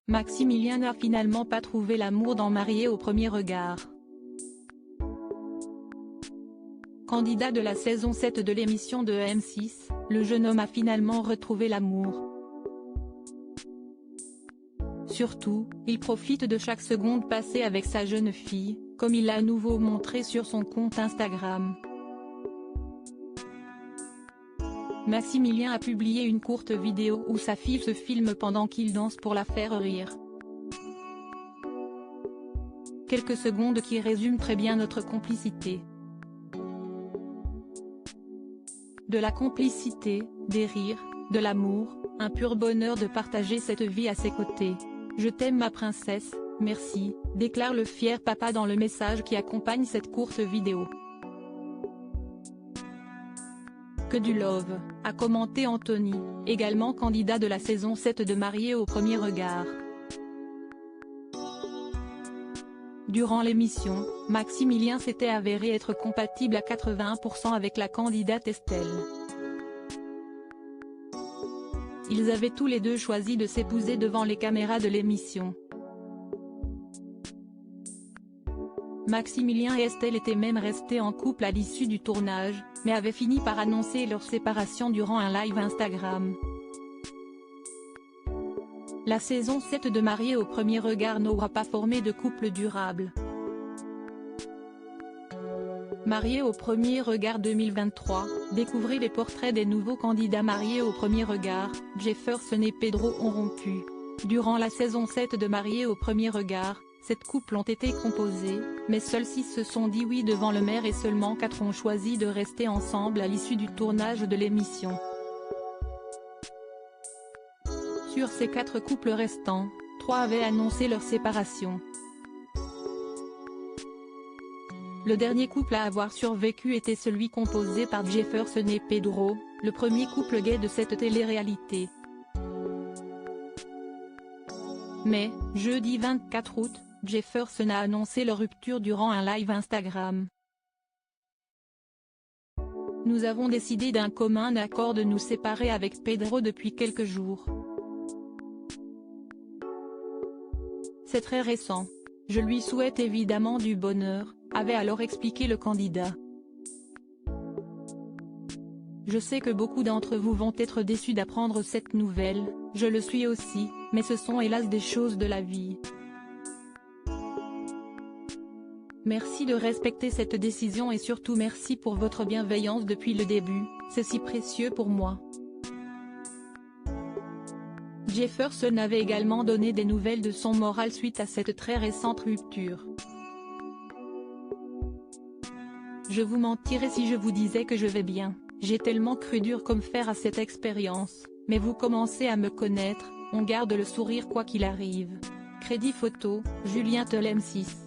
Maximilien n'a finalement pas trouvé l'amour dans Marié au premier regard. Candidat de la saison 7 de l'émission de M6, le jeune homme a finalement retrouvé l'amour. Surtout, il profite de chaque seconde passée avec sa jeune fille, comme il l'a à nouveau montré sur son compte Instagram. Maximilien a publié une courte vidéo où sa fille se filme pendant qu'il danse pour la faire rire. Quelques secondes qui résument très bien notre complicité. De la complicité, des rires, de l'amour, un pur bonheur de partager cette vie à ses côtés. Je t'aime ma princesse, merci, déclare le fier papa dans le message qui accompagne cette courte vidéo. Que du love, a commenté Anthony, également candidat de la saison 7 de Marié au premier regard. Durant l'émission, Maximilien s'était avéré être compatible à 81% avec la candidate Estelle. Ils avaient tous les deux choisi de s'épouser devant les caméras de l'émission. Maximilien et Estelle étaient même restés en couple à l'issue du tournage, mais avaient fini par annoncer leur séparation durant un live Instagram. La saison 7 de Marié au premier regard n'aura pas formé de couple durable. Marié au premier regard 2023, découvrez les portraits des nouveaux candidats mariés au premier regard. Jefferson et Pedro ont rompu. Durant la saison 7 de Marié au premier regard, 7 couples ont été composés, mais seuls 6 se sont dit oui devant le maire et seulement 4 ont choisi de rester ensemble à l'issue du tournage de l'émission. Sur ces 4 couples restants, 3 avaient annoncé leur séparation. Le dernier couple à avoir survécu était celui composé par Jefferson et Pedro, le premier couple gay de cette télé-réalité. Mais, jeudi 24 août, Jefferson a annoncé leur rupture durant un live Instagram. Nous avons décidé d'un commun accord de nous séparer avec Pedro depuis quelques jours. C'est très récent. Je lui souhaite évidemment du bonheur, avait alors expliqué le candidat. Je sais que beaucoup d'entre vous vont être déçus d'apprendre cette nouvelle, je le suis aussi, mais ce sont hélas des choses de la vie. Merci de respecter cette décision et surtout merci pour votre bienveillance depuis le début, c'est si précieux pour moi. Jefferson avait également donné des nouvelles de son moral suite à cette très récente rupture. Je vous mentirais si je vous disais que je vais bien, j'ai tellement cru dur comme fer à cette expérience, mais vous commencez à me connaître, on garde le sourire quoi qu'il arrive. Crédit photo, Julien Tell M6.